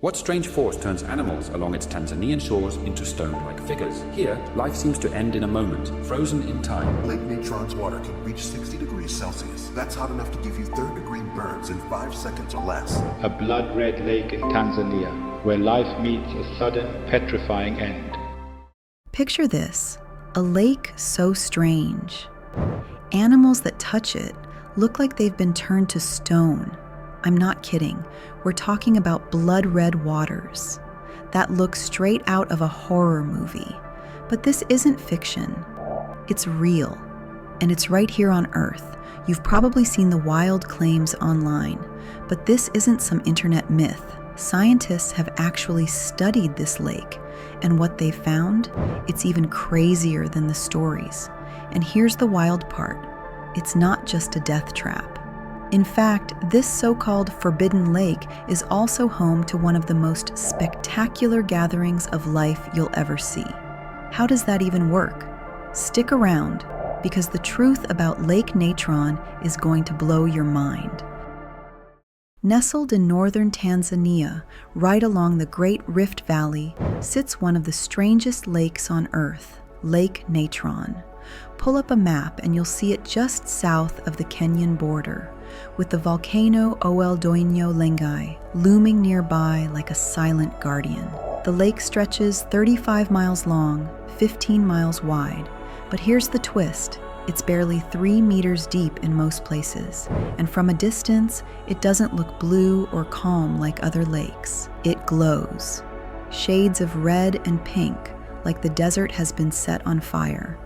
What strange force turns animals along its Tanzanian shores into stone-like figures? Here, life seems to end in a moment, frozen in time. Lake Natron's water can reach 60 degrees Celsius. That's hot enough to give you third-degree burns in 5 seconds or less. A blood-red lake in Tanzania, where life meets a sudden, petrifying end. Picture this, a lake so strange. Animals that touch it look like they've been turned to stone. I'm not kidding. We're talking about blood-red waters that look straight out of a horror movie. But this isn't fiction. It's real. And it's right here on Earth. You've probably seen the wild claims online. But this isn't some internet myth. Scientists have actually studied this lake. And what they found? It's even crazier than the stories. And here's the wild part. It's not just a death trap. In fact, this so-called forbidden lake is also home to one of the most spectacular gatherings of life you'll ever see. How does that even work? Stick around, because the truth about Lake Natron is going to blow your mind. Nestled in northern Tanzania, right along the Great Rift Valley, sits one of the strangest lakes on Earth, Lake Natron. Pull up a map and you'll see it just south of the Kenyan border, with the volcano Doinyo Lengai looming nearby like a silent guardian. The lake stretches 35 miles long, 15 miles wide, but here's the twist. It's barely 3 meters deep in most places, and from a distance, it doesn't look blue or calm like other lakes. It glows. Shades of red and pink, like the desert has been set on fire.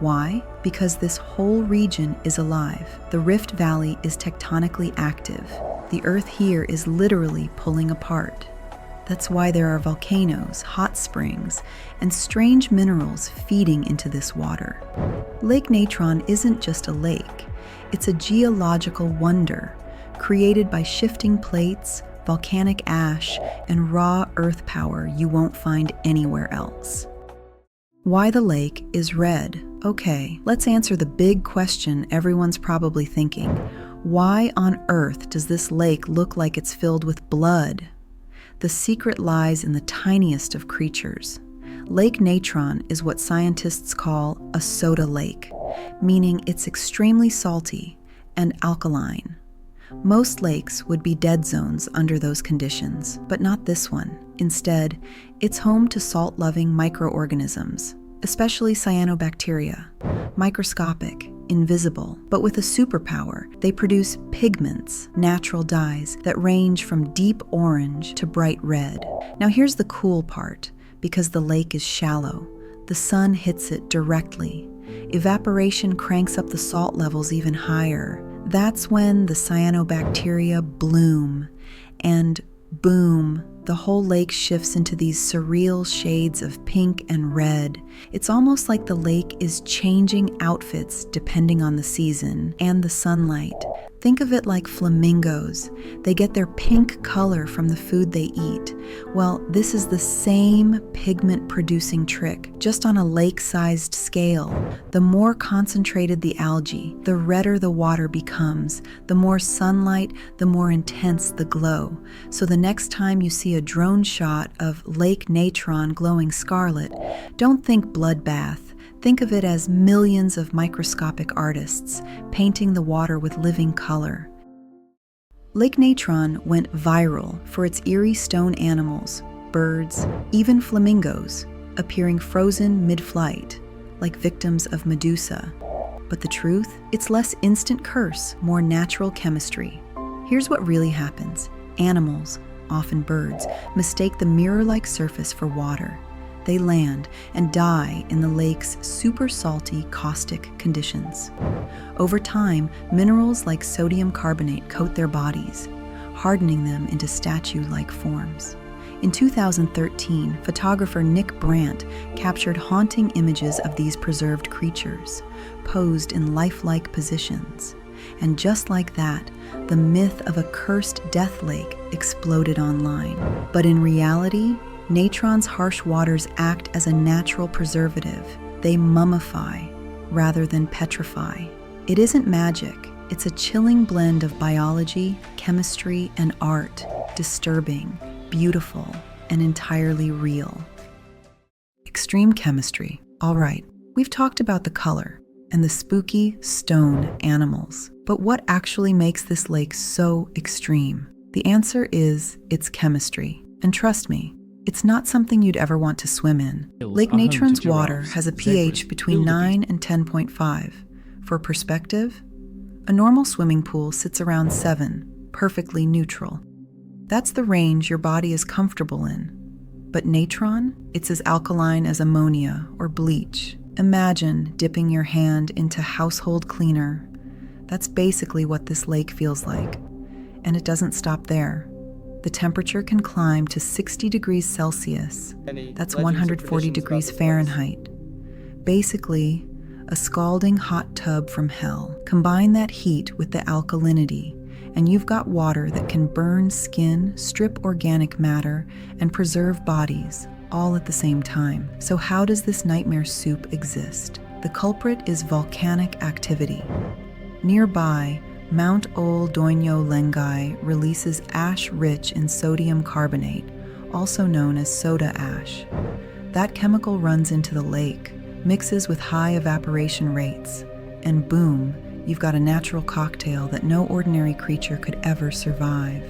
Why? Because this whole region is alive. The Rift Valley is tectonically active. The Earth here is literally pulling apart. That's why there are volcanoes, hot springs, and strange minerals feeding into this water. Lake Natron isn't just a lake. It's a geological wonder, created by shifting plates, volcanic ash, and raw earth power you won't find anywhere else. Why the lake is red? Okay, let's answer the big question everyone's probably thinking. Why on earth does this lake look like it's filled with blood? The secret lies in the tiniest of creatures. Lake Natron is what scientists call a soda lake, meaning it's extremely salty and alkaline. Most lakes would be dead zones under those conditions, but not this one. Instead, it's home to salt-loving microorganisms, especially cyanobacteria. Microscopic, invisible, but with a superpower, they produce pigments, natural dyes, that range from deep orange to bright red. Now here's the cool part. Because the lake is shallow, the sun hits it directly. Evaporation cranks up the salt levels even higher. That's when the cyanobacteria bloom, and boom, the whole lake shifts into these surreal shades of pink and red. It's almost like the lake is changing outfits depending on the season and the sunlight. Think of it like flamingos. They get their pink color from the food they eat. Well, this is the same pigment-producing trick, just on a lake-sized scale. The more concentrated the algae, the redder the water becomes. The more sunlight, the more intense the glow. So the next time you see a drone shot of Lake Natron glowing scarlet, don't think bloodbath. Think of it as millions of microscopic artists painting the water with living color. Lake Natron went viral for its eerie stone animals, birds, even flamingos, appearing frozen mid-flight, like victims of Medusa. But the truth? It's less instant curse, more natural chemistry. Here's what really happens. Animals, often birds, mistake the mirror-like surface for water. They land and die in the lake's super salty, caustic conditions. Over time, minerals like sodium carbonate coat their bodies, hardening them into statue-like forms. In 2013, photographer Nick Brandt captured haunting images of these preserved creatures, posed in lifelike positions. And just like that, the myth of a cursed death lake exploded online. But in reality, Natron's harsh waters act as a natural preservative. They mummify rather than petrify. It isn't magic. It's a chilling blend of biology, chemistry, and art. Disturbing, beautiful and entirely real. Extreme chemistry. All right, we've talked about the color and the spooky stone animals, but what actually makes this lake so extreme? The answer is its chemistry. And trust me, it's not something you'd ever want to swim in. Lake Natron's water has a pH between 9 and 10.5. For perspective, a normal swimming pool sits around 7, perfectly neutral. That's the range your body is comfortable in. But Natron, it's as alkaline as ammonia or bleach. Imagine dipping your hand into household cleaner. That's basically what this lake feels like. And it doesn't stop there. The temperature can climb to 60 degrees Celsius. That's 140 degrees Fahrenheit. Basically, a scalding hot tub from hell. Combine that heat with the alkalinity, and you've got water that can burn skin, strip organic matter, and preserve bodies, all at the same time. So how does this nightmare soup exist? The culprit is volcanic activity. Nearby, Mount Ol Doinyo Lengai releases ash rich in sodium carbonate, also known as soda ash. That chemical runs into the lake, mixes with high evaporation rates, and boom, you've got a natural cocktail that no ordinary creature could ever survive.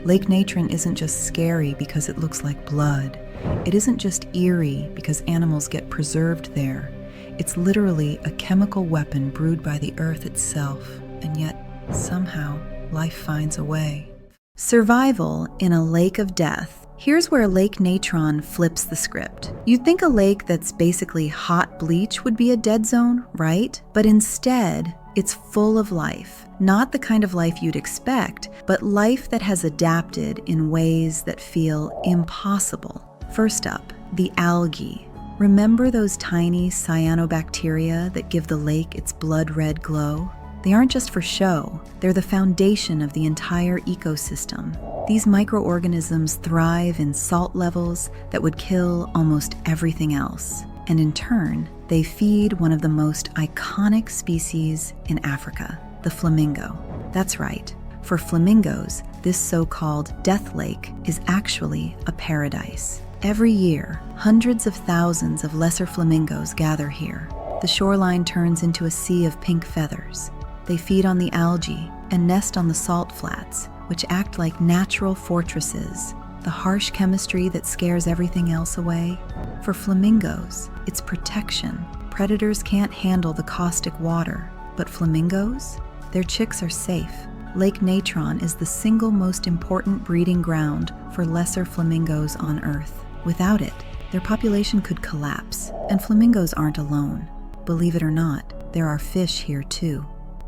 Lake Natron isn't just scary because it looks like blood. It isn't just eerie because animals get preserved there. It's literally a chemical weapon brewed by the earth itself, and yet, somehow, life finds a way. Survival in a lake of death. Here's where Lake Natron flips the script. You'd think a lake that's basically hot bleach would be a dead zone, right? But instead, it's full of life. Not the kind of life you'd expect, but life that has adapted in ways that feel impossible. First up, the algae. Remember those tiny cyanobacteria that give the lake its blood-red glow? They aren't just for show, they're the foundation of the entire ecosystem. These microorganisms thrive in salt levels that would kill almost everything else. And in turn, they feed one of the most iconic species in Africa, the flamingo. That's right. For flamingos, this so-called death lake is actually a paradise. Every year, hundreds of thousands of lesser flamingos gather here. The shoreline turns into a sea of pink feathers. They feed on the algae and nest on the salt flats, which act like natural fortresses. The harsh chemistry that scares everything else away. For flamingos, it's protection. Predators can't handle the caustic water, but flamingos, their chicks are safe. Lake Natron is the single most important breeding ground for lesser flamingos on Earth. Without it, their population could collapse, and flamingos aren't alone. Believe it or not, there are fish here too.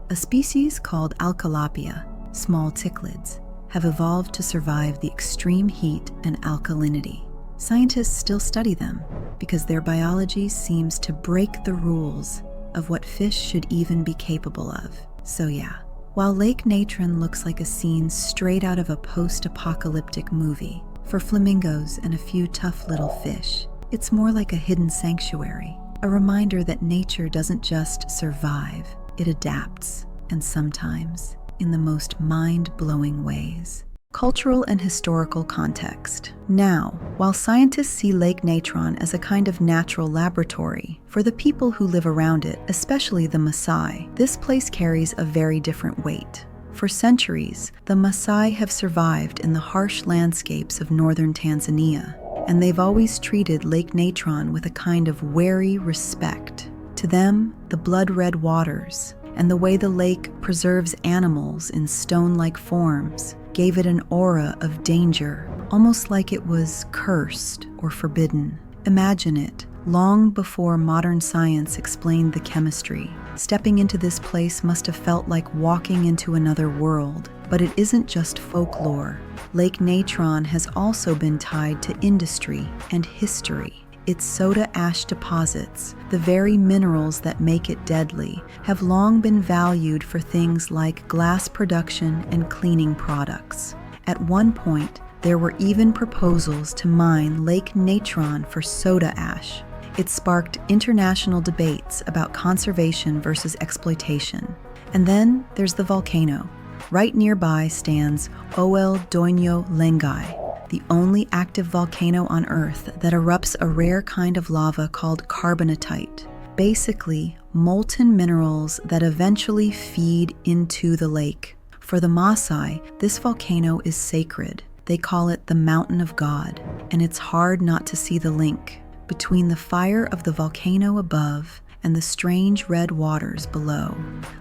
A species called alkalapia, small cichlids, have evolved to survive the extreme heat and alkalinity. Scientists still study them because their biology seems to break the rules of what fish should even be capable of. So yeah, while Lake Natron looks like a scene straight out of a post-apocalyptic movie, for flamingos and a few tough little fish, it's more like a hidden sanctuary, a reminder that nature doesn't just survive, it adapts, and sometimes in the most mind-blowing ways. Cultural and historical context. Now, while scientists see Lake Natron as a kind of natural laboratory, for the people who live around it, especially the Maasai, this place carries a very different weight. For centuries, the Maasai have survived in the harsh landscapes of northern Tanzania, and they've always treated Lake Natron with a kind of wary respect. To them, the blood-red waters and the way the lake preserves animals in stone-like forms gave it an aura of danger, almost like it was cursed or forbidden. Imagine it, long before modern science explained the chemistry. Stepping into this place must have felt like walking into another world. But it isn't just folklore. Lake Natron has also been tied to industry and history. Its soda ash deposits, the very minerals that make it deadly, have long been valued for things like glass production and cleaning products. At one point, there were even proposals to mine Lake Natron for soda ash. It sparked international debates about conservation versus exploitation. And then there's the volcano. Right nearby stands Ol Doinyo Lengai, the only active volcano on Earth that erupts a rare kind of lava called carbonatite. Basically, molten minerals that eventually feed into the lake. For the Maasai, this volcano is sacred. They call it the Mountain of God, and it's hard not to see the link between the fire of the volcano above and the strange red waters below.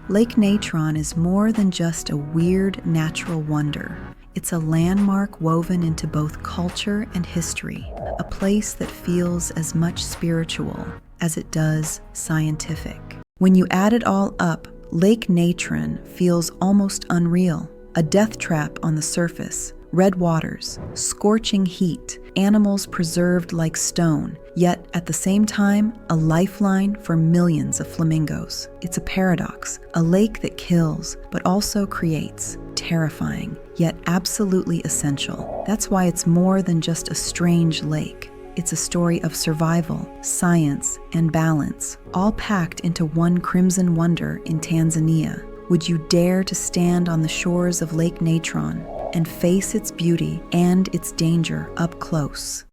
Lake Natron is more than just a weird natural wonder. It's a landmark woven into both culture and history, a place that feels as much spiritual as it does scientific. When you add it all up, Lake Natron feels almost unreal. A death trap on the surface, red waters, scorching heat, animals preserved like stone, yet at the same time, a lifeline for millions of flamingos. It's a paradox, a lake that kills, but also creates, terrifying, yet absolutely essential. That's why it's more than just a strange lake. It's a story of survival, science, and balance, all packed into one crimson wonder in Tanzania. Would you dare to stand on the shores of Lake Natron and face its beauty and its danger up close?